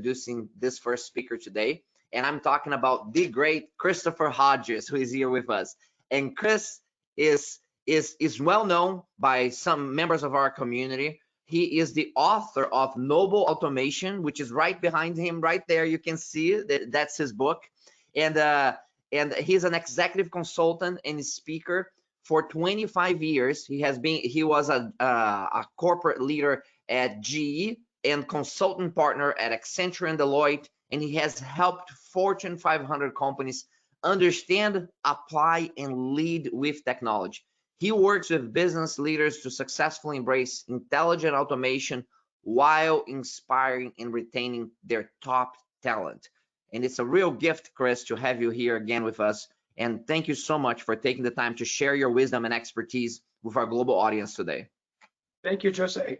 introducing this first speaker today, and I'm talking about the great Christopher Hodges, who is here with us. And Chris is well known by some members of our community. He is the author of Noble Automation, which is right behind him, right there. You can see it. That's his book, and he's an executive consultant and speaker for 25 years. He was a corporate leader at GE and consultant partner at Accenture and Lloyd, and he has helped Fortune 500 companies understand, apply, and lead with technology. He works with business leaders to successfully embrace intelligent automation while inspiring and retaining their top talent. And it's a real gift, Chris, to have you here again with us. And thank you so much for taking the time to share your wisdom and expertise with our global audience today. Thank you, Jose.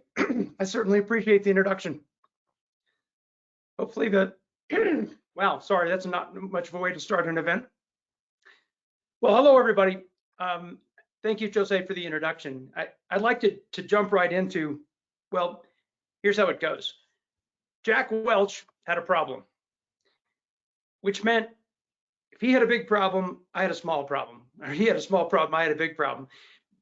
I certainly appreciate the introduction. Hopefully wow, sorry, that's not much of a way to start an event. Well, hello, everybody. Thank you, Jose, for the introduction. I'd like to jump right into, well, here's how it goes. Jack Welch had a problem, which meant if he had a big problem, I had a small problem. Or he had a small problem, I had a big problem.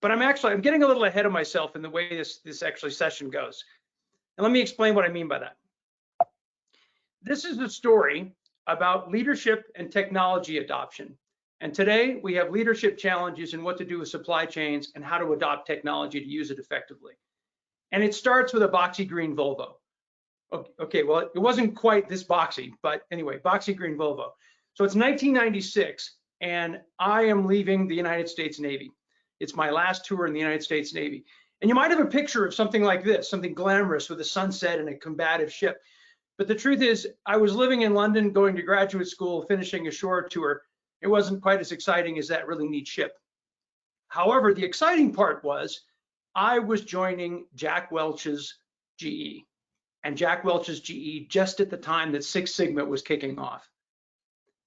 But I'm getting a little ahead of myself in the way this actually session goes. And let me explain what I mean by that. This is a story about leadership and technology adoption. And today we have leadership challenges in what to do with supply chains and how to adopt technology to use it effectively. And it starts with a boxy green Volvo. Okay, well, it wasn't quite this boxy, but anyway, boxy green Volvo. So it's 1996, and I am leaving the United States Navy. It's my last tour in the United States Navy. And you might have a picture of something like this, something glamorous with a sunset and a combative ship. But the truth is, I was living in London, going to graduate school, finishing a shore tour. It wasn't quite as exciting as that really neat ship. However, the exciting part was I was joining Jack Welch's GE. And Jack Welch's GE just at the time that Six Sigma was kicking off.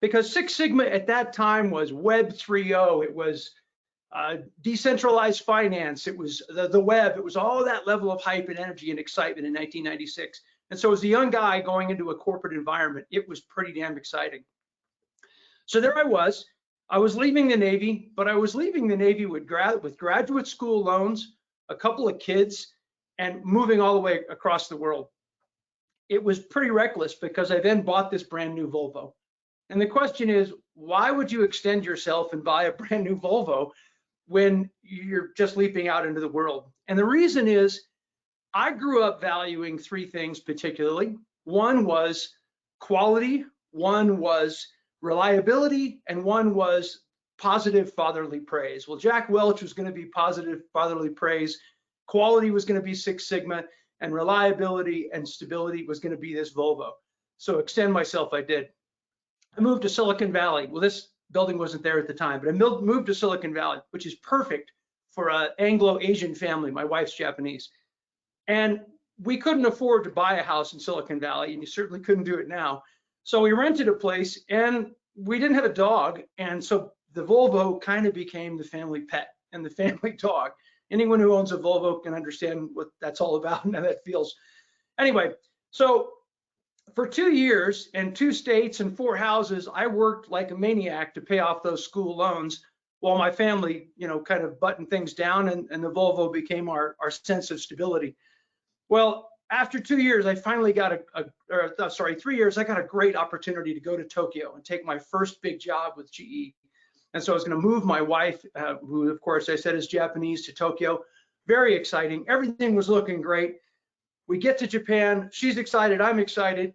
Because Six Sigma at that time was Web 3.0, it was decentralized finance, it was the web, it was all that level of hype and energy and excitement in 1996. And so as a young guy going into a corporate environment, it was pretty damn exciting. So there I was leaving the Navy, but I was leaving the Navy with graduate school loans, a couple of kids, and moving all the way across the world. It was pretty reckless because I then bought this brand new Volvo. And the question is, why would you extend yourself and buy a brand new Volvo when you're just leaping out into the world? And the reason is, I grew up valuing three things particularly. One was quality, one was reliability, and one was positive fatherly praise. Well, Jack Welch was going to be positive fatherly praise, quality was going to be Six Sigma, and reliability and stability was going to be this Volvo. So extend myself I did. I moved to Silicon Valley. Well, this building wasn't there at the time, but I moved to Silicon Valley, which is perfect for an Anglo-Asian family. My wife's Japanese. And we couldn't afford to buy a house in Silicon Valley, and you certainly couldn't do it now. So we rented a place, and we didn't have a dog, and so the Volvo kind of became the family pet and the family dog. Anyone who owns a Volvo can understand what that's all about and how that feels. Anyway, so for 2 years and 2 states and 4 houses, I worked like a maniac to pay off those school loans while my family, kind of buttoned things down, and the Volvo became our sense of stability. Well, after 2 years, I finally got 3 years, I got a great opportunity to go to Tokyo and take my first big job with GE. And so I was going to move my wife, who of course I said is Japanese, to Tokyo. Very exciting. Everything was looking great. We get to Japan. She's excited. I'm excited.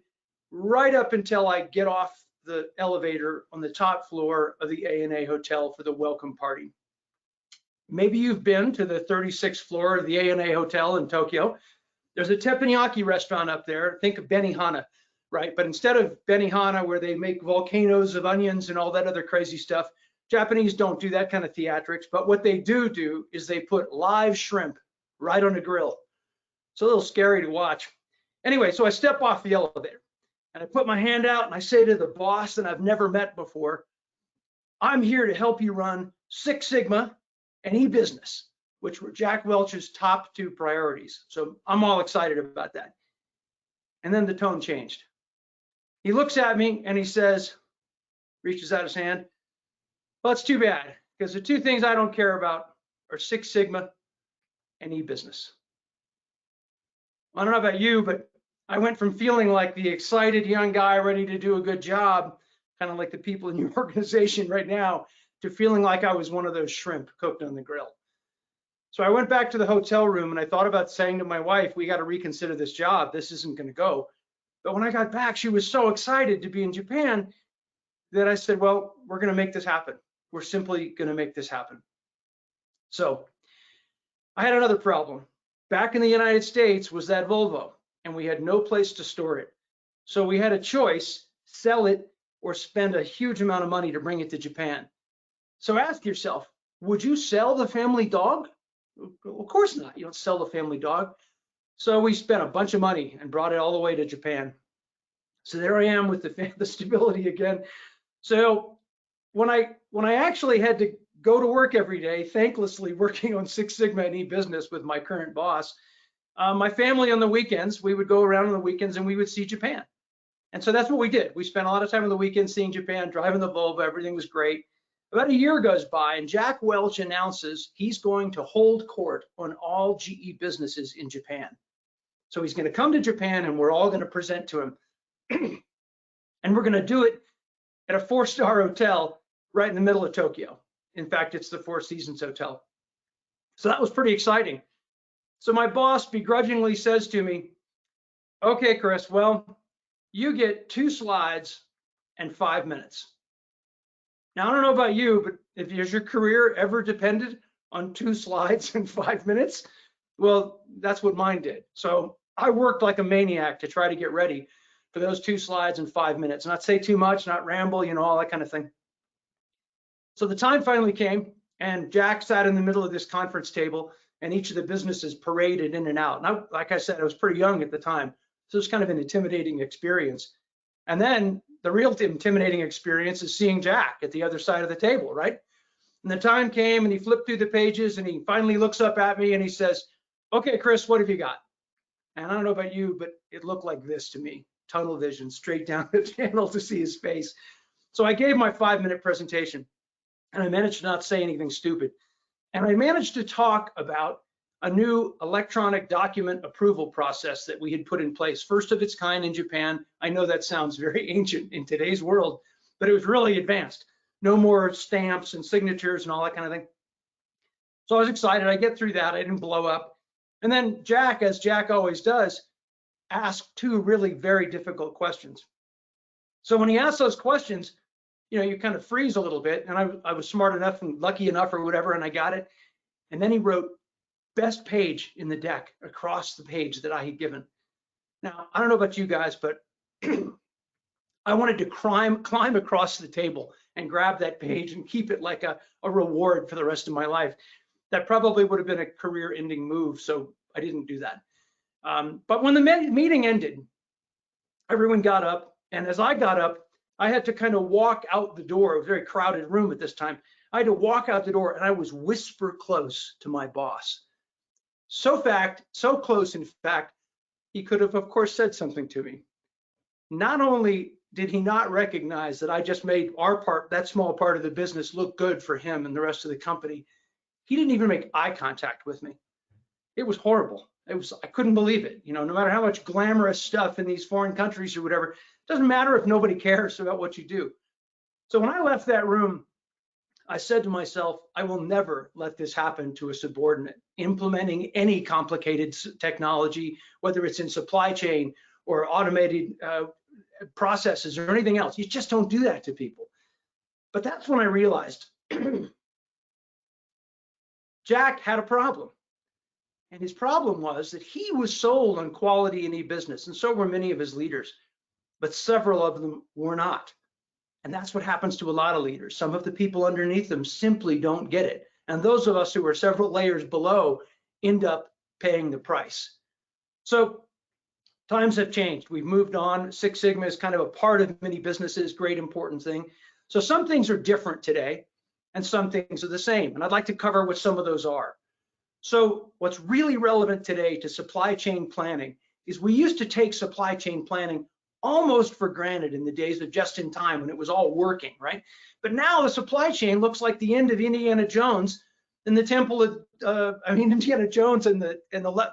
Right up until I get off the elevator on the top floor of the ANA Hotel for the welcome party. Maybe you've been to the 36th floor of the ANA Hotel in Tokyo. There's a teppanyaki restaurant up there. Think of Benihana, right? But instead of Benihana, where they make volcanoes of onions and all that other crazy stuff, Japanese don't do that kind of theatrics. But what they do is they put live shrimp right on the grill. It's a little scary to watch. Anyway, so I step off the elevator and I put my hand out and I say to the boss that I've never met before, I'm here to help you run Six Sigma and e-business, which were Jack Welch's top 2 priorities. So I'm all excited about that. And then the tone changed. He looks at me and he says, reaches out his hand, well, it's too bad, because the two things I don't care about are Six Sigma and e-business. I don't know about you, but I went from feeling like the excited young guy ready to do a good job, kind of like the people in your organization right now, to feeling like I was one of those shrimp cooked on the grill. So I went back to the hotel room and I thought about saying to my wife, we got to reconsider this job. This isn't going to go. But when I got back, she was so excited to be in Japan that I said, well, we're going to make this happen. We're simply going to make this happen. So I had another problem. Back in the United States was that Volvo, and we had no place to store it. So we had a choice, sell it or spend a huge amount of money to bring it to Japan. So ask yourself, would you sell the family dog? Of course not. You don't sell the family dog. So we spent a bunch of money and brought it all the way to Japan. So there I am with the stability again. So when I actually had to go to work every day, thanklessly working on Six Sigma and e-business with my current boss, my family on the weekends, we would go around on the weekends and we would see Japan. And so that's what we did. We spent a lot of time on the weekend seeing Japan, driving the Volvo, everything was great. About a year goes by and Jack Welch announces he's going to hold court on all GE businesses in Japan. So he's going to come to Japan and we're all going to present to him. And we're going to do it at a 4-star hotel right in the middle of Tokyo. In fact, it's the Four Seasons Hotel. So that was pretty exciting. So my boss begrudgingly says to me, okay, Chris, well, you get 2 slides and 5 minutes. Now, I don't know about you, but if your career ever depended on 2 slides and 5 minutes, well, that's what mine did. So I worked like a maniac to try to get ready for those 2 slides and 5 minutes, not say too much, not ramble, you know, all that kind of thing. So the time finally came and Jack sat in the middle of this conference table and each of the businesses paraded in and out. And like I said, I was pretty young at the time. So it was kind of an intimidating experience. And then the real intimidating experience is seeing Jack at the other side of the table, right? And the time came and he flipped through the pages and he finally looks up at me and he says, okay, Chris, what have you got? And I don't know about you, but it looked like this to me, tunnel vision, straight down the channel to see his face. So I gave my 5-minute presentation and I managed to not say anything stupid. And I managed to talk about a new electronic document approval process that we had put in place, first of its kind in Japan. I know that sounds very ancient in today's world, but it was really advanced. No more stamps and signatures and all that kind of thing. So I was excited. I get through that. I didn't blow up. And then Jack, as Jack always does, asked 2 really very difficult questions. So when he asked those questions, you know, you kind of freeze a little bit. And I was smart enough and lucky enough or whatever, and I got it. And then he wrote best page in the deck across the page that I had given. Now, I don't know about you guys, but I wanted to climb across the table and grab that page and keep it like a reward for the rest of my life. That probably would have been a career-ending move, so I didn't do that. But when the meeting ended, everyone got up, and as I got up, I had to kind of walk out the door. It was a very crowded room at this time. I had to walk out the door, and I was whisper close to my boss. So close, in fact, he could have, of course, said something to me. Not only did he not recognize that I just made our part, that small part of the business, look good for him and the rest of the company, he didn't even make eye contact with me. It was horrible. I couldn't believe it. You know, no matter how much glamorous stuff in these foreign countries or whatever, it doesn't matter if nobody cares about what you do. So when I left that room, I said to myself, I will never let this happen to a subordinate. Implementing any complicated technology, whether it's in supply chain or automated processes or anything else, you just don't do that to people. But that's when I realized Jack had a problem. And his problem was that he was sold on quality in e-business, and so were many of his leaders, but several of them were not. And that's what happens to a lot of leaders. Some of the people underneath them simply don't get it. And those of us who are several layers below end up paying the price. So times have changed. We've moved on. Six Sigma is kind of a part of many businesses, great important thing. So some things are different today and some things are the same. And I'd like to cover what some of those are. So what's really relevant today to supply chain planning is we used to take supply chain planning almost for granted in the days of just in time when it was all working, right? But now the supply chain looks like the end of Indiana Jones in the Temple of, Indiana Jones and the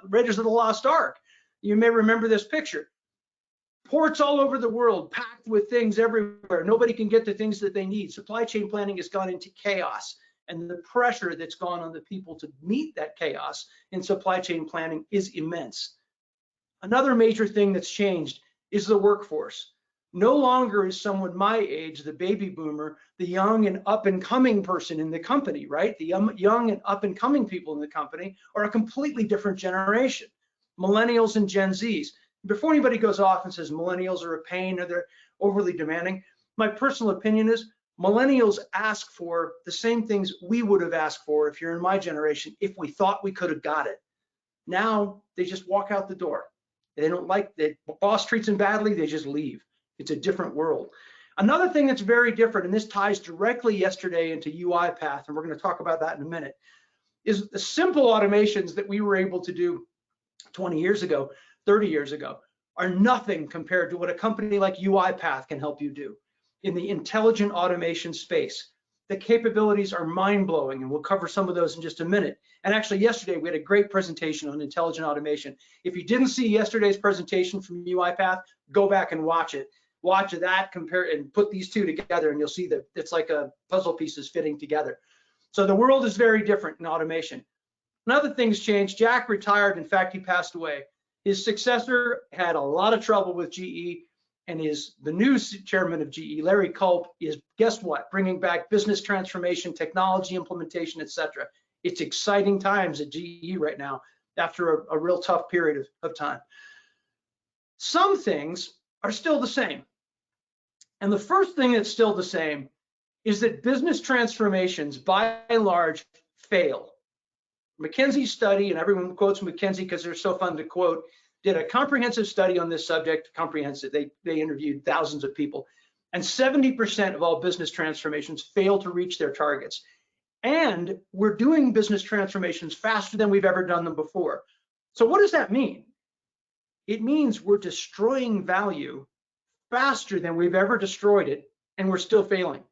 Raiders of the Lost Ark. You may remember this picture. Ports all over the world packed with things everywhere. Nobody can get the things that they need. Supply chain planning has gone into chaos, and the pressure that's gone on the people to meet that chaos in supply chain planning is immense. Another major thing that's changed is the workforce. No longer is someone my age, the baby boomer, the young and up and coming person in the company, right? The young and up and coming people in the company are a completely different generation. Millennials and Gen Zs. Before anybody goes off and says millennials are a pain or they're overly demanding, my personal opinion is millennials ask for the same things we would have asked for if you're in my generation, if we thought we could have got it. Now they just walk out the door. They don't like the boss treats them badly, they just leave. It's a different world. Another thing that's very different, and this ties directly yesterday into UiPath, and we're going to talk about that in a minute, is the simple automations that we were able to do 20 years ago, 30 years ago, are nothing compared to what a company like UiPath can help you do in the intelligent automation space. The capabilities are mind-blowing, and we'll cover some of those in just a minute. And actually yesterday we had a great presentation on intelligent automation. If you didn't see yesterday's presentation from UiPath, go back and watch it. Watch that, compare and put these two together, and you'll see that it's like a puzzle pieces fitting together. So the world is very different in automation. Another thing's changed. Jack retired. In fact, he passed away. His successor had a lot of trouble with GE, and the new chairman of GE, Larry Culp, is, guess what? Bringing back business transformation, technology implementation, etc. It's exciting times at GE right now after a real tough period of time. Some things are still the same. And the first thing that's still the same is that business transformations, by and large, fail. McKinsey study, and everyone quotes McKinsey because they're so fun to quote, did a comprehensive study on this subject, comprehensive. They interviewed thousands of people, and 70% of all business transformations fail to reach their targets. And we're doing business transformations faster than we've ever done them before. So what does that mean? It means we're destroying value faster than we've ever destroyed it, and we're still failing.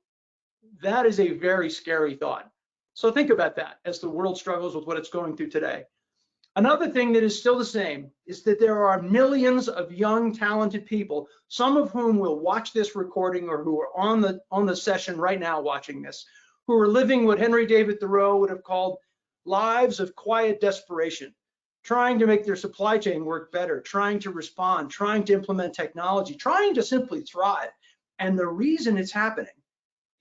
That is a very scary thought. So think about that as the world struggles with what it's going through today. Another thing that is still the same is that there are millions of young, talented people, some of whom will watch this recording or who are on the session right now watching this, who are living what Henry David Thoreau would have called lives of quiet desperation, trying to make their supply chain work better, trying to respond, trying to implement technology, trying to simply thrive. And the reason it's happening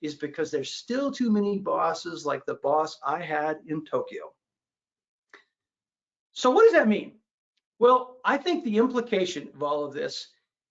is because there's still too many bosses like the boss I had in Tokyo. So what does that mean? Well, I think the implication of all of this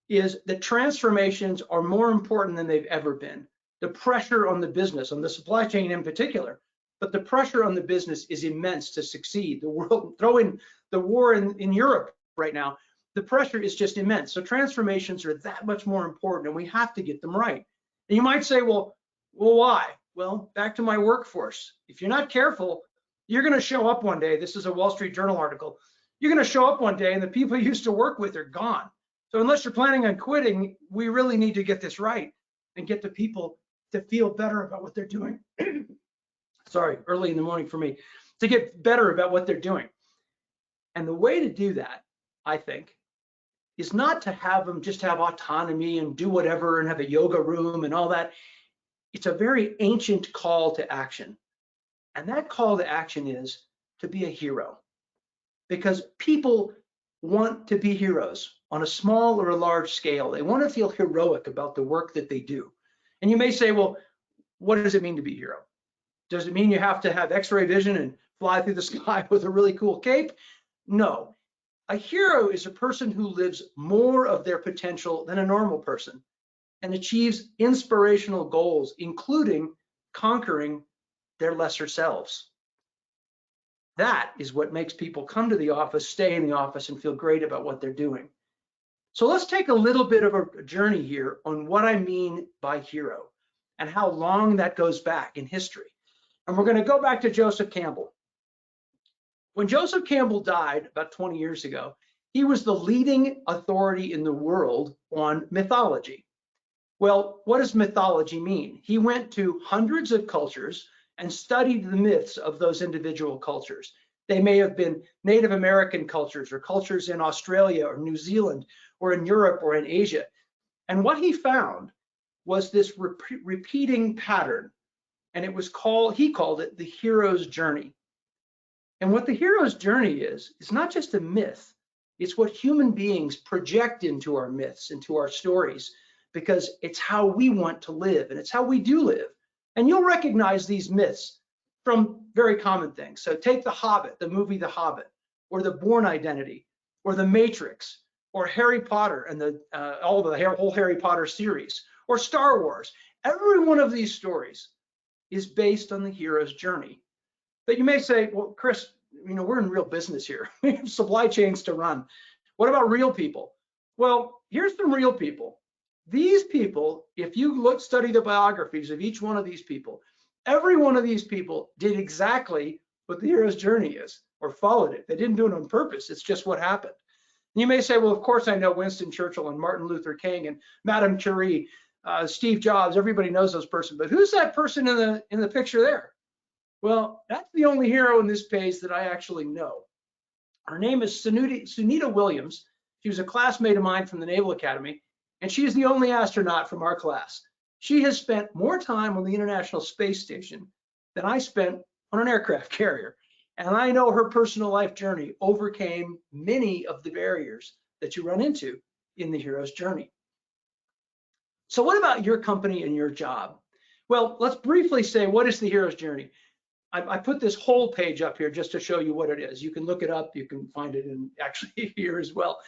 is that transformations are more important than they've ever been. The pressure on the business, on the supply chain in particular, but the pressure on the business is immense to succeed. The world, throw in the war in Europe right now, the pressure is just immense. So transformations are that much more important, and we have to get them right. And you might say, well, why? Well, back to my workforce. If you're not careful, you're going to show up one day. This is a Wall Street Journal article. You're going to show up one day and the people you used to work with are gone. So unless you're planning on quitting, we really need to get this right and get the people to feel better about what they're doing. Sorry, early in the morning for me, to get better about what they're doing. And the way to do that, I think, is not to have them just have autonomy and do whatever and have a yoga room and all that. It's a very ancient call to action. And that call to action is to be a hero, because people want to be heroes on a small or a large scale. They want to feel heroic about the work that they do. And you may say, well, what does it mean to be a hero? Does it mean you have to have X-ray vision and fly through the sky with a really cool cape? No. A hero is a person who lives more of their potential than a normal person and achieves inspirational goals, including conquering their lesser selves. That is what makes people come to the office, stay in the office, and feel great about what they're doing. So let's take a little bit of a journey here on what I mean by hero and how long that goes back in history. And we're going to go back to Joseph Campbell. When Joseph Campbell died about 20 years ago, He was the leading authority in the world on mythology. Well, what does mythology mean? He went to hundreds of cultures and studied the myths of those individual cultures. They may have been Native American cultures or cultures in Australia or New Zealand or in Europe or in Asia. And what he found was this repeating pattern, and it was he called it the hero's journey. And what the hero's journey is, it's not just a myth, it's what human beings project into our myths, into our stories, because it's how we want to live and it's how we do live. And you'll recognize these myths from very common things. So take The Hobbit, the movie The Hobbit, or the Bourne Identity, or The Matrix, or Harry Potter and the whole Harry Potter series, or Star Wars. Every one of these stories is based on the hero's journey. But you may say, well, Chris, we're in real business here. We have supply chains to run. What about real people? Well, here's some real people. These people, if you study the biographies of each one of these people, every one of these people did exactly what the hero's journey is, or followed it. They didn't do it on purpose. It's just what happened. And you may say, well, of course I know Winston Churchill and Martin Luther King and Madame Curie, Steve Jobs. Everybody knows those persons. But who's that person in the picture there? Well, that's the only hero in this page that I actually know. Her name is Sunita Williams. She was a classmate of mine from the Naval Academy, and she is the only astronaut from our class. She has spent more time on the International Space Station than I spent on an aircraft carrier. And I know her personal life journey overcame many of the barriers that you run into in the hero's journey. So what about your company and your job? Well, let's briefly say, what is the hero's journey? I put this whole page up here just to show you what it is. You can look it up. You can find it in actually here as well.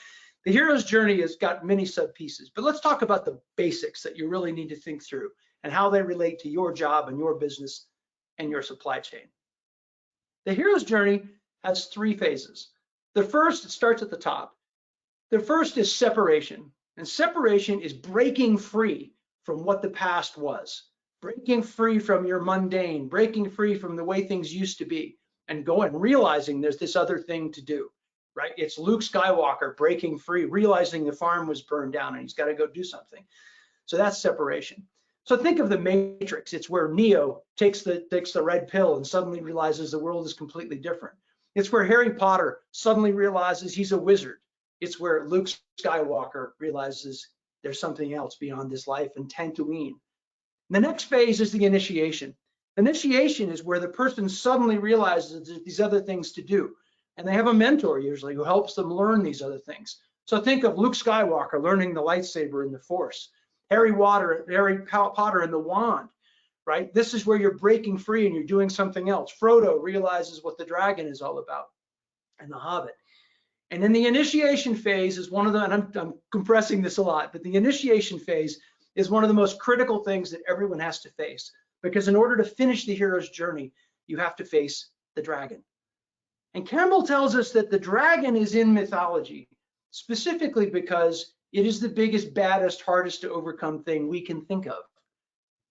The hero's journey has got many sub pieces, but let's talk about the basics that you really need to think through and how they relate to your job and your business and your supply chain. The hero's journey has 3 phases. The first, it starts at the top. The first is separation, and separation is breaking free from what the past was. Breaking free from your mundane, breaking free from the way things used to be, and realizing there's this other thing to do, right? It's Luke Skywalker breaking free, realizing the farm was burned down and he's got to go do something. So that's separation. So think of the Matrix. It's where Neo takes the red pill and suddenly realizes the world is completely different. It's where Harry Potter suddenly realizes he's a wizard. It's where Luke Skywalker realizes there's something else beyond this life, and Tatooine. The next phase is the initiation. Initiation is where the person suddenly realizes there's these other things to do, and they have a mentor usually who helps them learn these other things. So think of Luke Skywalker learning the lightsaber and the Force, Harry Potter and the wand, right? This is where you're breaking free and you're doing something else. Frodo realizes what the dragon is all about, and the Hobbit. And then the initiation phase is one of the, and I'm compressing this a lot, but the initiation phase is one of the most critical things that everyone has to face, because in order to finish the hero's journey, you have to face the dragon. And Campbell tells us that the dragon is in mythology, specifically because it is the biggest, baddest, hardest to overcome thing we can think of.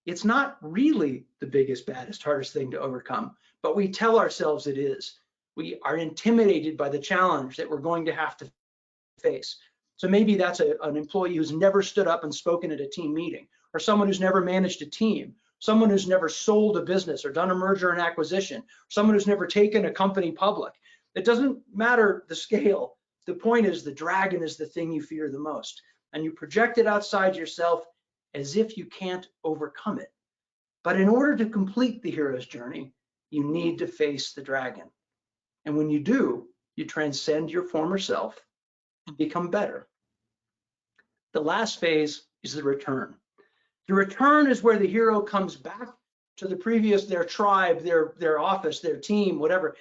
It's not really the biggest, baddest, hardest thing to overcome, but we tell ourselves it is. We are intimidated by the challenge that we're going to have to face. So maybe that's an employee who's never stood up and spoken at a team meeting, or someone who's never managed a team, someone who's never sold a business or done a merger and acquisition, someone who's never taken a company public. It doesn't matter the scale. The point is the dragon is the thing you fear the most, and you project it outside yourself as if you can't overcome it. But in order to complete the hero's journey, you need to face the dragon. And when you do, you transcend your former self and become better. The last phase is the return. The return is where the hero comes back to their tribe, their office, their team, whatever,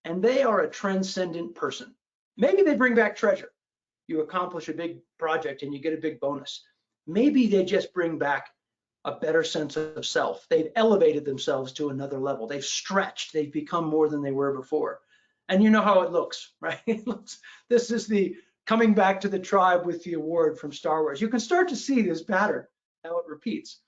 and they are a transcendent person. Maybe they bring back treasure. You accomplish a big project and you get a big bonus. Maybe they just bring back a better sense of self. They've elevated themselves to another level. They've stretched. They've become more than they were before. And you know how it looks, right? This is the coming back to the tribe with the award from Star Wars. You can start to see this pattern, how it repeats.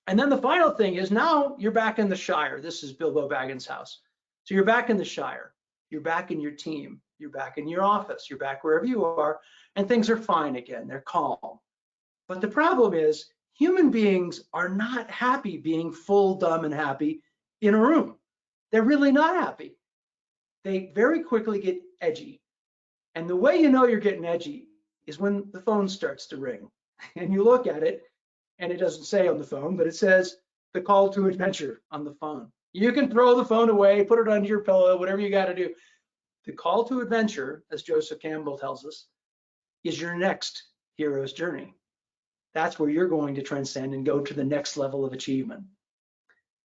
And then the final thing is now you're back in the Shire. This is Bilbo Baggins' house. So you're back in the Shire. you're back in your team, you're back in your office, you're back wherever you are, and things are fine again, they're calm. But the problem is, human beings are not happy being full, dumb, and happy in a room. They're really not happy. They very quickly get edgy. And the way you know you're getting edgy is when the phone starts to ring. And you look at it, and it doesn't say on the phone, but it says the call to adventure on the phone. You can throw the phone away, put it under your pillow, whatever you got to do. The call to adventure, as Joseph Campbell tells us, is your next hero's journey. That's where you're going to transcend and go to the next level of achievement.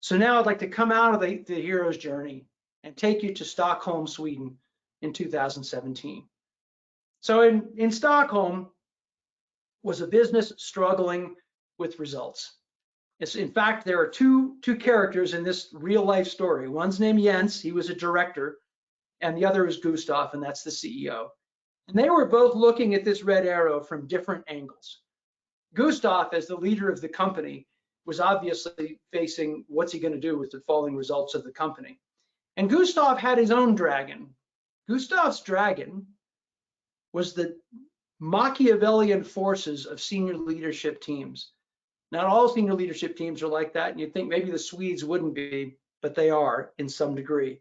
So now I'd like to come out of the hero's journey and take you to Stockholm, Sweden in 2017. So in Stockholm was a business struggling with results. In fact, there are two characters in this real life story. One's named Jens, he was a director, and the other is Gustav, and that's the CEO. And they were both looking at this red arrow from different angles. Gustav, as the leader of the company, was obviously facing what's he going to do with the falling results of the company. And Gustav had his own dragon. Gustav's dragon was the Machiavellian forces of senior leadership teams. Not all senior leadership teams are like that, and you'd think maybe the Swedes wouldn't be, but they are in some degree.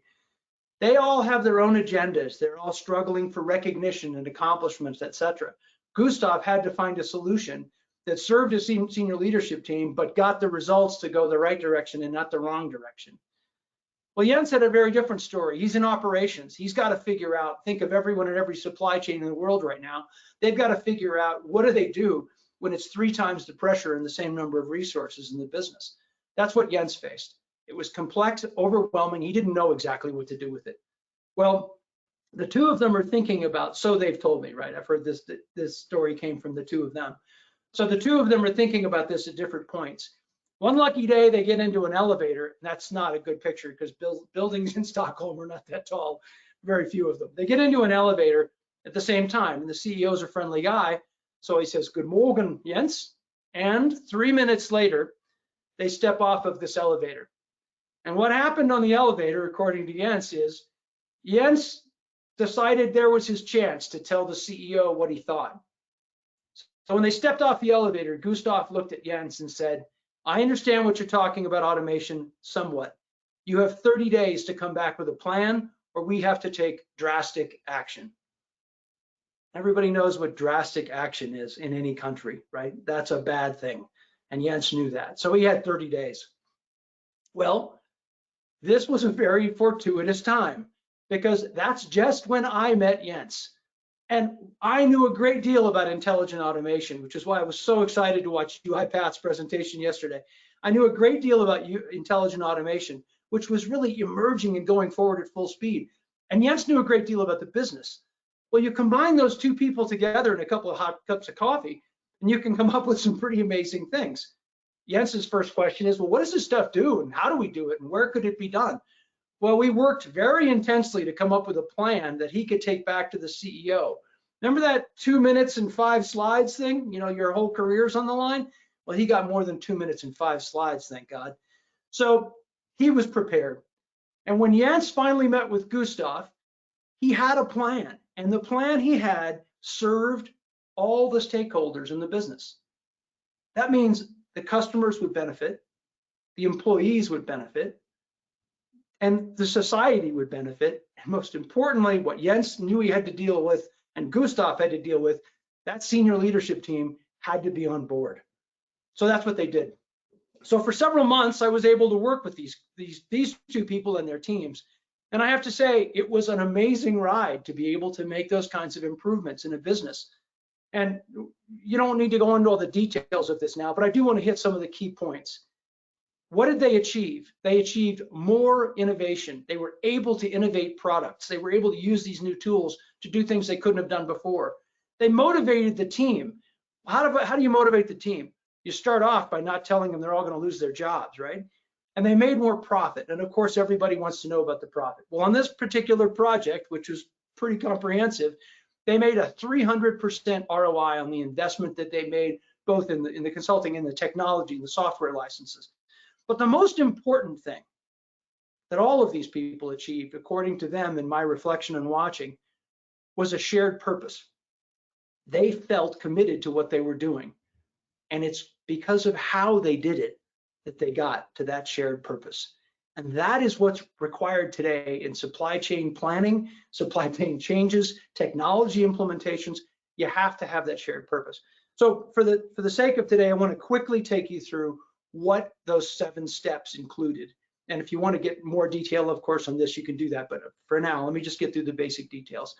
They all have their own agendas. They're all struggling for recognition and accomplishments, etc. Gustav had to find a solution that served his senior leadership team, but got the results to go the right direction and not the wrong direction. Well, Jens had a very different story. He's in operations. He's got to figure out, think of everyone in every supply chain in the world right now. They've got to figure out, what do they do when it's 3 times the pressure and the same number of resources in the business? That's what Jens faced. It was complex, overwhelming. He didn't know exactly what to do with it. Well, the two of them are thinking about, so they've told me, right? I've heard this story came from the two of them. So the two of them are thinking about this at different points. One lucky day, they get into an elevator, and that's not a good picture because buildings in Stockholm are not that tall, very few of them. They get into an elevator at the same time, and the CEO is a friendly guy, so he says, "Good morning, Jens." And 3 minutes later, they step off of this elevator. And what happened on the elevator, according to Jens, is Jens decided there was his chance to tell the CEO what he thought. So when they stepped off the elevator, Gustav looked at Jens and said, "I understand what you're talking about automation somewhat. You have 30 days to come back with a plan, or we have to take drastic action." Everybody knows what drastic action is in any country, right? That's a bad thing. And Jens knew that. So he had 30 days. Well, this was a very fortuitous time because that's just when I met Jens. And I knew a great deal about intelligent automation, which is why I was so excited to watch UiPath's presentation yesterday. I knew a great deal about intelligent automation, which was really emerging and going forward at full speed. And Jens knew a great deal about the business. Well, you combine those two people together in a couple of hot cups of coffee, and you can come up with some pretty amazing things. Jens's first question is, well, what does this stuff do, and how do we do it, and where could it be done? Well, we worked very intensely to come up with a plan that he could take back to the CEO. Remember that 2 minutes and 5 slides thing? You know, your whole career's on the line? Well, he got more than 2 minutes and 5 slides, thank God. So he was prepared. And when Jens finally met with Gustav, he had a plan. And the plan he had served all the stakeholders in the business. That means the customers would benefit, the employees would benefit, and the society would benefit. And most importantly, what Jens knew he had to deal with and Gustav had to deal with, that senior leadership team had to be on board. So that's what they did. So for several months, I was able to work with these two people and their teams. And I have to say, it was an amazing ride to be able to make those kinds of improvements in a business. And you don't need to go into all the details of this now, but I do want to hit some of the key points. What did they achieve? They achieved more innovation. They were able to innovate products. They were able to use these new tools to do things they couldn't have done before. They motivated the team. How do you motivate the team? You start off by not telling them they're all going to lose their jobs, right? And they made more profit. And of course, everybody wants to know about the profit. Well, on this particular project, which was pretty comprehensive, they made a 300% ROI on the investment that they made, both in the consulting and the technology, the software licenses. But the most important thing that all of these people achieved, according to them in my reflection and watching, was a shared purpose. They felt committed to what they were doing. And it's because of how they did it that they got to that shared purpose. And that is what's required today in supply chain planning, supply chain changes, technology implementations. You have to have that shared purpose. So for the sake of today, I want to quickly take you through what those 7 steps included. And if you want to get more detail, of course, on this, you can do that. But for now, let me just get through the basic details.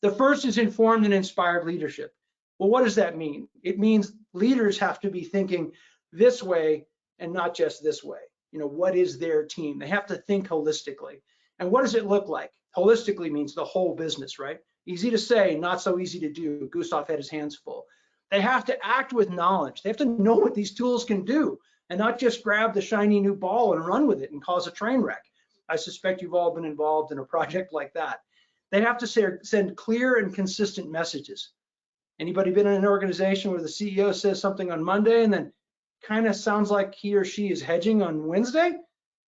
The first is informed and inspired leadership. Well, what does that mean? It means leaders have to be thinking this way and not just this way. You know, what is their team? They have to think holistically. And what does it look like? Holistically means the whole business, right? Easy to say, not so easy to do. Gustav had his hands full. They have to act with knowledge. They have to know what these tools can do and not just grab the shiny new ball and run with it and cause a train wreck. I suspect you've all been involved in a project like that. They have to send clear and consistent messages. Anybody been in an organization where the CEO says something on Monday and then kind of sounds like he or she is hedging on Wednesday?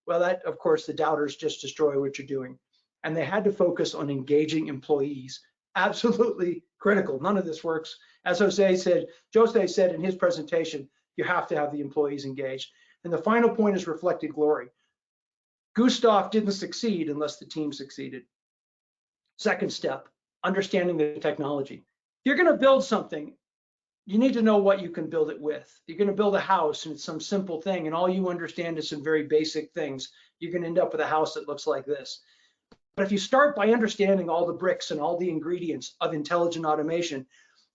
Well, that, of course, the doubters just destroy what you're doing. And they had to focus on engaging employees. Absolutely critical. None of this works. As Jose said in his presentation, you have to have the employees engaged. And the final point is reflected glory. Gustav didn't succeed unless the team succeeded. Second step, understanding the technology. If you're going to build something, you need to know what you can build it with. You're going to build a house and it's some simple thing and all you understand is some very basic things. You're going to end up with a house that looks like this. But if you start by understanding all the bricks and all the ingredients of intelligent automation,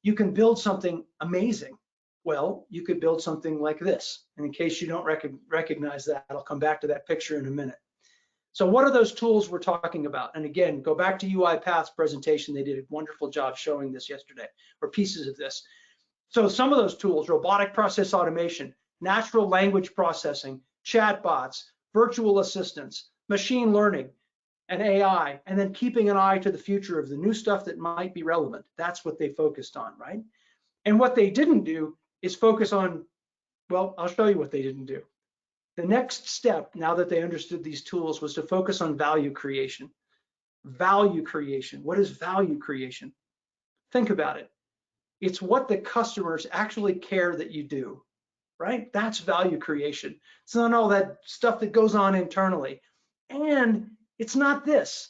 you can build something amazing. Well, you could build something like this. And in case you don't recognize that, I'll come back to that picture in a minute. So what are those tools we're talking about? And again, go back to UiPath's presentation. They did a wonderful job showing this yesterday, or pieces of this. So some of those tools, robotic process automation, natural language processing, chatbots, virtual assistants, machine learning, and AI, and then keeping an eye to the future of the new stuff that might be relevant. That's what they focused on, right? And what they didn't do is focus on, well, I'll show you what they didn't do. The next step, now that they understood these tools, was to focus on value creation. Value creation. What is value creation? Think about it. It's what the customers actually care that you do, right? That's value creation. It's not all that stuff that goes on internally. And it's not this.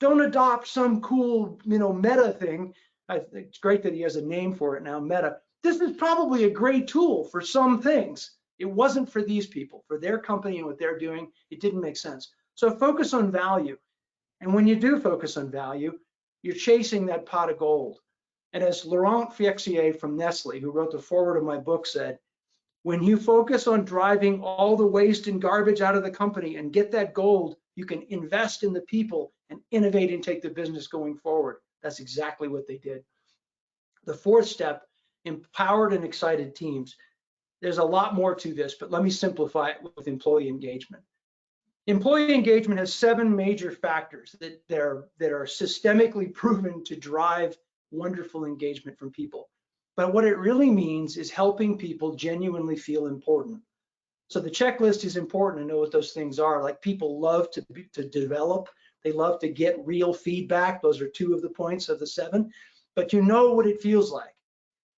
Don't adopt some cool, meta thing. I think it's great that he has a name for it now, meta. This is probably a great tool for some things. It wasn't for these people, for their company and what they're doing. It didn't make sense. So focus on value. And when you do focus on value, you're chasing that pot of gold. And as Laurent Fiexier from Nestle, who wrote the foreword of my book, said, when you focus on driving all the waste and garbage out of the company and get that gold, you can invest in the people and innovate and take the business going forward. That's exactly what they did. The fourth step, empowered and excited teams. There's a lot more to this, but let me simplify it with employee engagement. Employee engagement has 7 major factors that are systemically proven to drive wonderful engagement from people. But what it really means is helping people genuinely feel important. So the checklist is important to know what those things are. Like, people love to develop. They love to get real feedback. Those are 2 of the points of the 7, but you know what it feels like.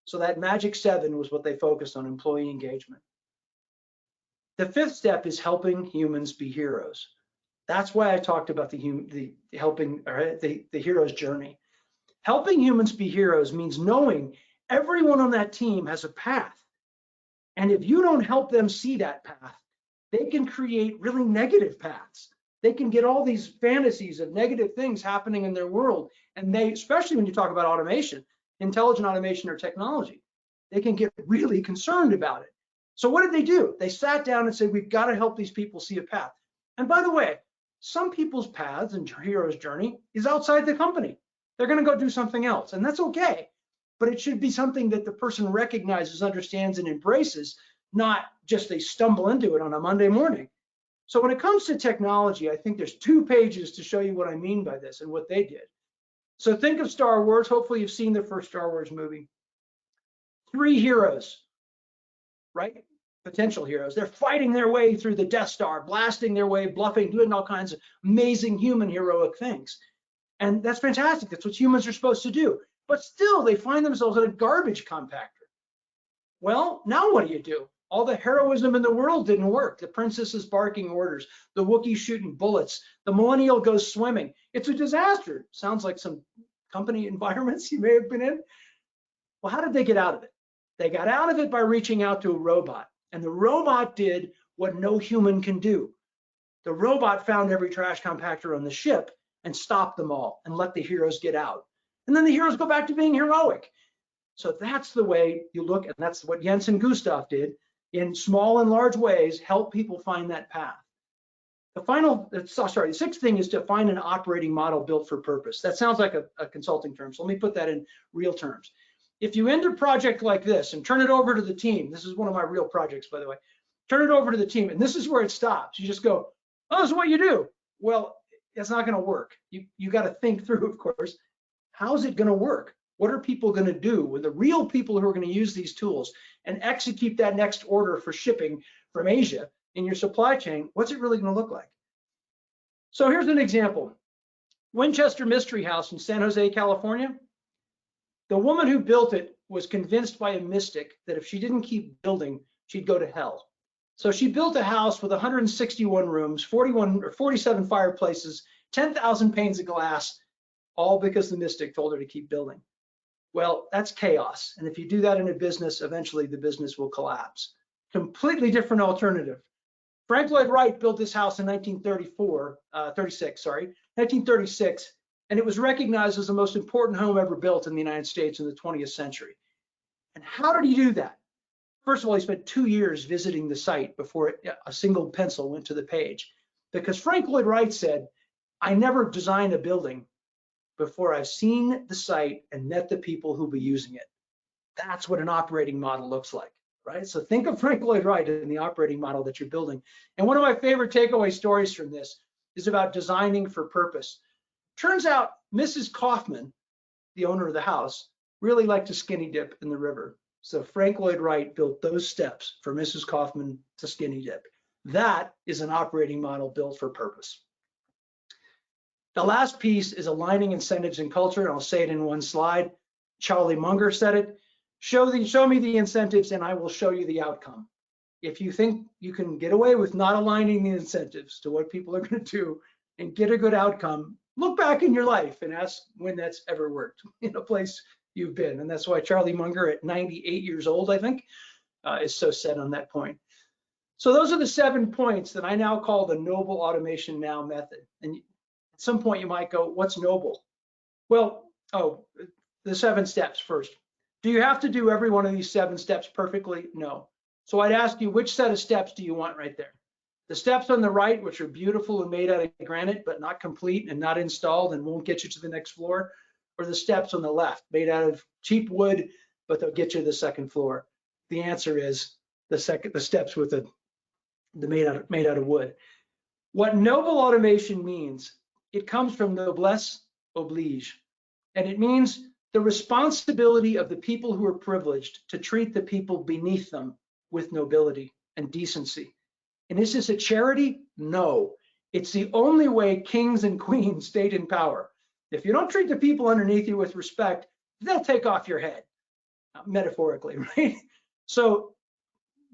So that magic 7 was what they focused on, employee engagement. The 5th step is helping humans be heroes. That's why I talked about the hero's journey. Helping humans be heroes means knowing everyone on that team has a path. And if you don't help them see that path, they can create really negative paths. They can get all these fantasies of negative things happening in their world. And they, especially when you talk about automation, intelligent automation or technology, they can get really concerned about it. So what did they do? They sat down and said, we've got to help these people see a path. And by the way, some people's paths and hero's journey is outside the company. They're going to go do something else, and that's okay. But it should be something that the person recognizes, understands, and embraces, not just they stumble into it on a Monday morning. So when it comes to technology, I think there's 2 pages to show you what I mean by this and what they did. So think of Star Wars. Hopefully you've seen the first Star Wars movie. 3 heroes, right? potential heroes. They're fighting their way through the Death Star, blasting their way, bluffing, doing all kinds of amazing human heroic things. And that's fantastic. That's what humans are supposed to do. But still, they find themselves in a garbage compactor. Well, now what do? All the heroism in the world didn't work. The princess is barking orders, the Wookiee shooting bullets, the millennial goes swimming. It's a disaster. Sounds like some company environments you may have been in. Well, how did they get out of it? They got out of it by reaching out to a robot. And the robot did what no human can do. The robot found every trash compactor on the ship and stopped them all and let the heroes get out. And then the heroes go back to being heroic. So that's the way you look, and that's what Jens and Gustav did in small and large ways, help people find that path. The sixth thing is to find an operating model built for purpose. That sounds like a consulting term, so let me put that in real terms. If you end a project like this and turn it over to the team, this is one of my real projects, by the way, turn it over to the team, and this is where it stops. You just go, oh, this is what you do. Well, it's not gonna work. You gotta think through, of course, how's it gonna work? What are people gonna do with the real people who are gonna use these tools and execute that next order for shipping from Asia in your supply chain? What's it really gonna look like? So here's an example. Winchester Mystery House in San Jose, California. The woman who built it was convinced by a mystic that if she didn't keep building, she'd go to hell. So she built a house with 161 rooms, 47 fireplaces, 10,000 panes of glass, all because the mystic told her to keep building. Well, that's chaos. And if you do that in a business, eventually the business will collapse. Completely different alternative. Frank Lloyd Wright built this house in 1936, and it was recognized as the most important home ever built in the United States in the 20th century. And how did he do that? First of all, he spent 2 years visiting the site before a single pencil went to the page, because Frank Lloyd Wright said, I never design a building before I've seen the site and met the people who'll be using it. That's what an operating model looks like, right? So think of Frank Lloyd Wright in the operating model that you're building. And one of my favorite takeaway stories from this is about designing for purpose. Turns out Mrs. Kaufman, the owner of the house, really liked to skinny dip in the river. So Frank Lloyd Wright built those steps for Mrs. Kaufman to skinny dip. That is an operating model built for purpose. The last piece is aligning incentives and culture, and I'll say it in one slide. Charlie Munger said it, show me the incentives and I will show you the outcome. If you think you can get away with not aligning the incentives to what people are going to do and get a good outcome, look back in your life and ask when that's ever worked in a place you've been. And that's why Charlie Munger at 98 years old, I think, is so set on that point. So those are the 7 points that I now call the Noble Automation Now method. And at some point you might go, what's noble? Well, the 7 steps first. Do you have to do every one of these 7 steps perfectly? No. So I'd ask you, which set of steps do you want right there? The steps on the right, which are beautiful and made out of granite, but not complete and not installed and won't get you to the next floor, or the steps on the left, made out of cheap wood, but they'll get you to the second floor? The answer is the steps with the made out of wood. What noble automation means, it comes from noblesse oblige, and it means the responsibility of the people who are privileged to treat the people beneath them with nobility and decency. And is this a charity? No. It's the only way kings and queens stayed in power. If you don't treat the people underneath you with respect, they'll take off your head, metaphorically, right? So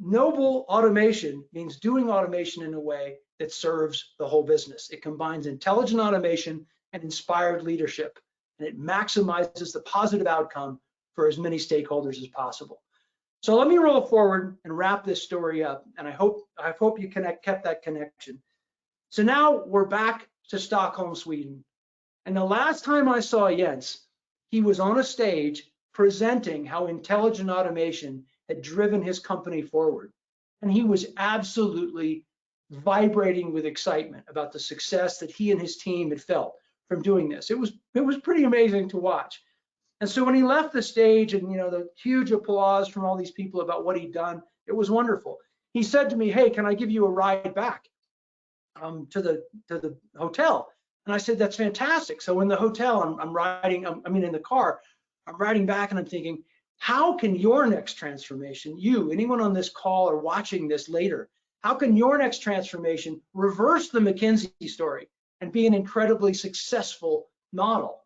noble automation means doing automation in a way that serves the whole business. It combines intelligent automation and inspired leadership, and it maximizes the positive outcome for as many stakeholders as possible. So let me roll forward and wrap this story up, and I hope you kept that connection. So now we're back to Stockholm, Sweden. And the last time I saw Jens, he was on a stage presenting how intelligent automation had driven his company forward. And he was absolutely vibrating with excitement about the success that he and his team had felt from doing this. It was pretty amazing to watch. And so when he left the stage and the huge applause from all these people about what he'd done, it was wonderful. He said to me, hey, can I give you a ride back to the hotel? And I said, that's fantastic. So in the hotel, I'm in the car, I'm riding back and I'm thinking, How can your next transformation, you, anyone on this call or watching this later, how can your next transformation reverse the McKinsey story and be an incredibly successful model?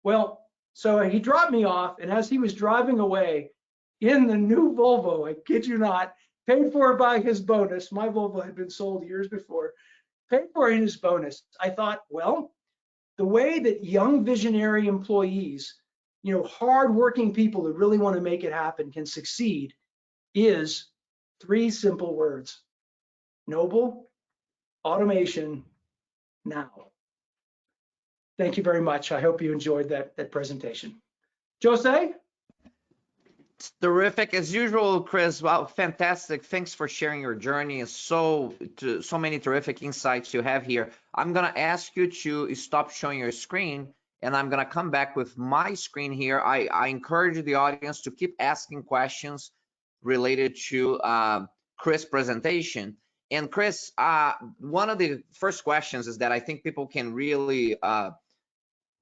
Well, so he dropped me off, and as he was driving away in the new Volvo, I kid you not, paid for by his bonus, my Volvo had been sold years before, paid for in his bonus, I thought, well, the way that young visionary employees, hardworking people who really want to make it happen can succeed is 3 simple words: noble, automation, now. Thank you very much. I hope you enjoyed that presentation. Jose? Terrific as usual, Chris. Wow, fantastic. Thanks for sharing your journey. So many terrific insights you have here. I'm gonna ask you to stop showing your screen, and I'm gonna come back with my screen here. I encourage the audience to keep asking questions related to Chris' presentation. And Chris, one of the first questions is that I think people can really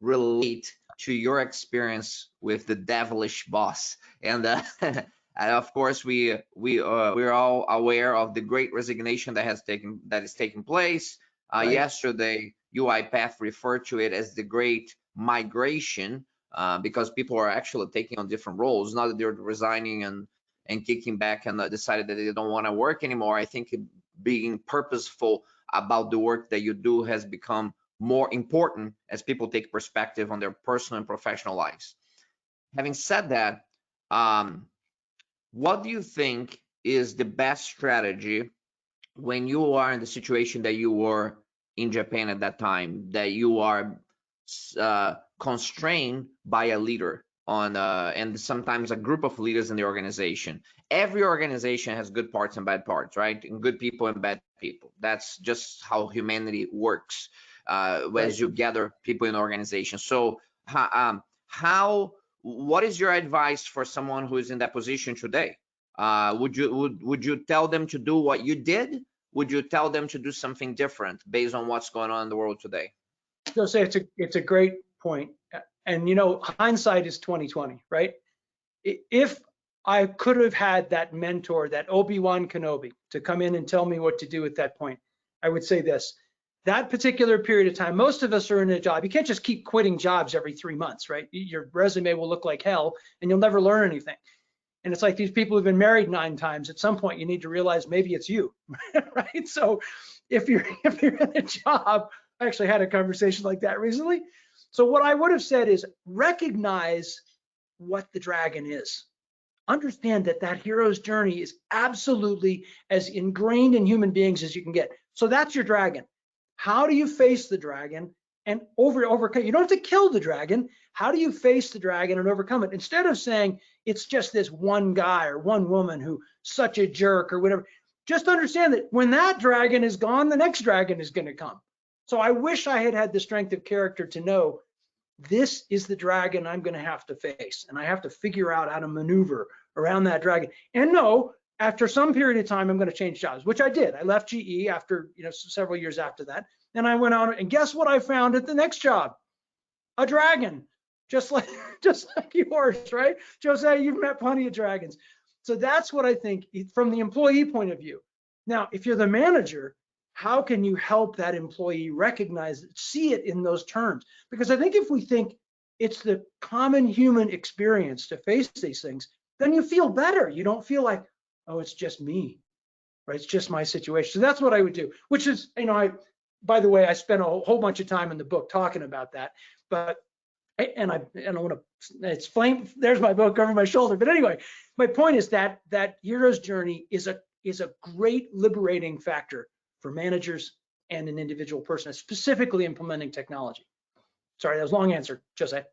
relate to your experience with the devilish boss, and and of course we're all aware of the great resignation that is taking place. Right. Yesterday, UiPath referred to it as the great migration, because people are actually taking on different roles. Now that they're resigning and kicking back and decided that they don't want to work anymore. I think being purposeful about the work that you do has become more important as people take perspective on their personal and professional lives. Having said that, what do you think is the best strategy when you are in the situation that you were in Japan at that time, that you are constrained by a leader on and sometimes a group of leaders in the organization? Every organization has good parts and bad parts, right? And good people and bad people. That's just how humanity works. As you gather people in organizations. So what is your advice for someone who is in that position today? Would you tell them to do what you did? Would you tell them to do something different based on what's going on in the world today? So say it's a great point. And hindsight is 2020, right? If I could have had that mentor, that Obi-Wan Kenobi, to come in and tell me what to do at that point, I would say this: that particular period of time, most of us are in a job. You can't just keep quitting jobs every 3 months, right? Your resume will look like hell and you'll never learn anything. And it's like these people who've been married 9 times. At some point, you need to realize maybe it's you, right? So if you're in a job, I actually had a conversation like that recently. So what I would have said is recognize what the dragon is. Understand that hero's journey is absolutely as ingrained in human beings as you can get. So that's your dragon. How do you face the dragon and overcome? You don't have to kill the dragon. How do you face the dragon and overcome it? Instead of saying it's just this one guy or one woman who's such a jerk or whatever, just understand that when that dragon is gone, the next dragon is going to come. So I wish I had had the strength of character to know this is the dragon I'm going to have to face, and I have to figure out how to maneuver around that dragon. And no, after some period of time, I'm going to change jobs, which I did. I left GE after several years after that, and I went on. And guess what I found at the next job? A dragon, just like yours, right? Jose, you've met plenty of dragons. So that's what I think from the employee point of view. Now, if you're the manager, how can you help that employee recognize it, see it in those terms? Because I think if we think it's the common human experience to face these things, then you feel better. You don't feel like, oh, it's just me, right? It's just my situation. So that's what I would do, which is, by the way, I spent a whole bunch of time in the book talking about that, but, and I want to, it's flame, there's my book over my shoulder. But anyway, my point is that hero's journey is a great liberating factor for managers and an individual person, specifically implementing technology. Sorry, that was a long answer, Jose.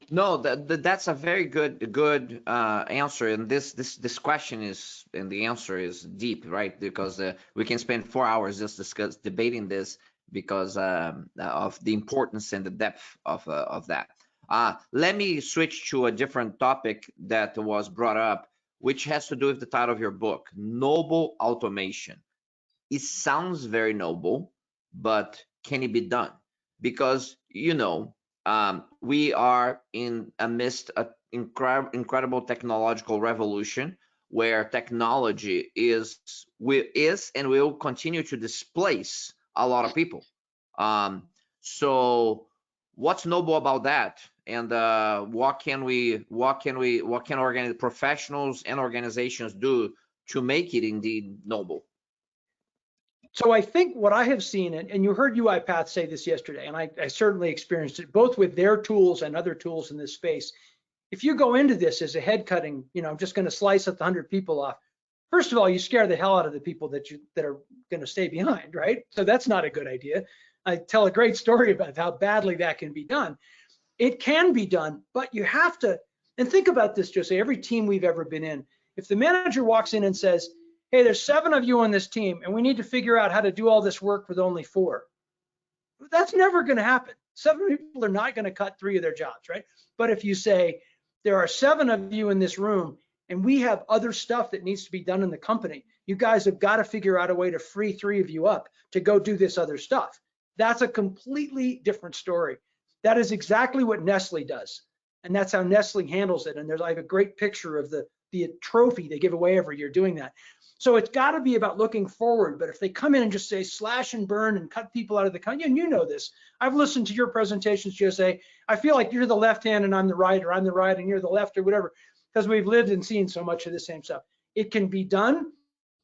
No, that's a very good answer, and this question is, and the answer is deep, right? Because we can spend 4 hours just debating this because of the importance and the depth of that. Let me switch to a different topic that was brought up, which has to do with the title of your book, Noble Automation. It sounds very noble, but can it be done? Because we are in amidst incredible technological revolution where technology is and will continue to displace a lot of people. So what's noble about that? And what can professionals and organizations do to make it indeed noble? So I think what I have seen, and you heard UiPath say this yesterday, and I certainly experienced it both with their tools and other tools in this space. If you go into this as a head cutting, I'm just going to slice up the 100 people off. First of all, you scare the hell out of the people that are going to stay behind, right? So that's not a good idea. I tell a great story about how badly that can be done. It can be done, but you have to, and think about this, Jose, every team we've ever been in, if the manager walks in and says, hey, there's 7 of you on this team, and we need to figure out how to do all this work with only 4. That's never going to happen. 7 people are not going to cut 3 of their jobs, right? But if you say, there are 7 of you in this room, and we have other stuff that needs to be done in the company, you guys have got to figure out a way to free 3 of you up to go do this other stuff. That's a completely different story. That is exactly what Nestle does. And that's how Nestle handles it. And I have a great picture of the trophy they give away every year doing that. So it's got to be about looking forward. But if they come in and just say slash and burn and cut people out of the company, and you know this, I've listened to your presentations, Jose. I feel like you're the left hand and I'm the right, or I'm the right and you're the left, or whatever, because we've lived and seen so much of the same stuff. It can be done.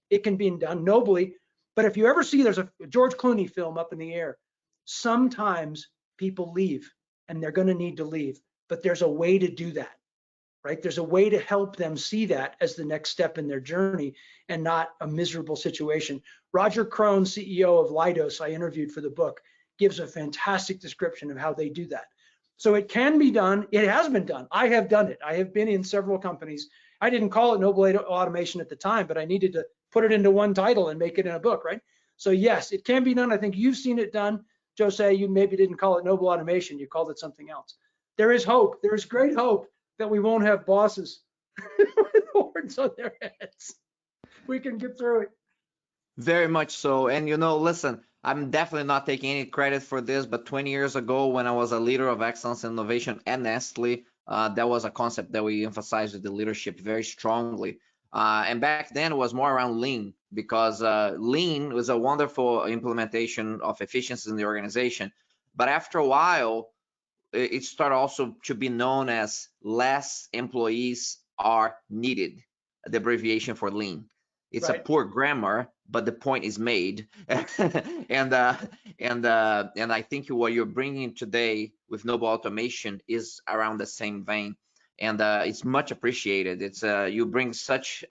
It can be done nobly. But if you ever see, there's a George Clooney film, Up in the Air, sometimes people leave and they're going to need to leave, but there's a way to do that, right? There's a way to help them see that as the next step in their journey and not a miserable situation. Roger Crone, CEO of Leidos, I interviewed for the book, gives a fantastic description of how they do that. So it can be done. It has been done. I have done it. I have been in several companies. I didn't call it Noble Automation at the time, but I needed to put it into one title and make it in a book, right? So yes, it can be done. I think you've seen it done. Jose, you maybe didn't call it Noble Automation. You called it something else. There is hope. There is great hope that we won't have bosses with horns on their heads. We can get through it. Very much so. And listen, I'm definitely not taking any credit for this, but 20 years ago, when I was a leader of excellence and innovation at Nestle, that was a concept that we emphasized with the leadership very strongly. And back then it was more around lean, because lean was a wonderful implementation of efficiencies in the organization. But after a while, it started also to be known as less employees are needed, the abbreviation for lean. It's Right. a poor grammar, but the point is made. and I think what you're bringing today with Noble Automation is around the same vein, and it's much appreciated. It's you bring such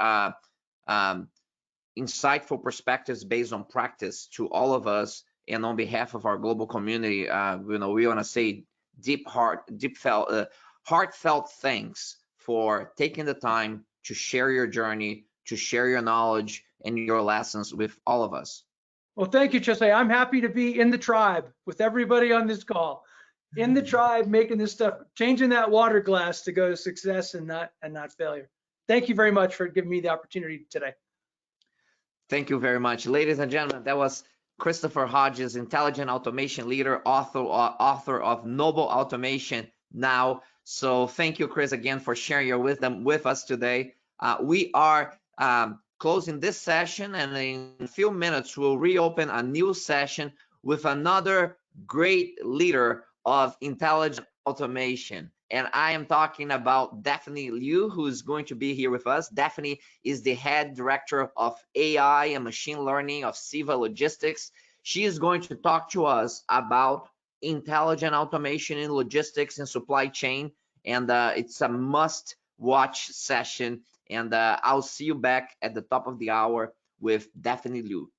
insightful perspectives based on practice to all of us, and on behalf of our global community, we want to say heartfelt thanks for taking the time to share your journey, to share your knowledge and your lessons with all of us. Well, thank you, Jose. I'm happy to be in the tribe with everybody on this call. In the tribe, making this stuff, changing that water glass to go to success and not failure. Thank you very much for giving me the opportunity today. Thank you very much. Ladies and gentlemen, that was Christopher Hodges, intelligent automation leader, author of Noble Automation Now. So thank you, Chris, again for sharing your wisdom with us today. We are closing this session, and in a few minutes we'll reopen a new session with another great leader of intelligent automation. And I am talking about Daphne Liu, who is going to be here with us. Daphne is the head director of AI and machine learning of CEVA Logistics. She is going to talk to us about intelligent automation in logistics and supply chain. And it's a must-watch session. And I'll see you back at the top of the hour with Daphne Liu.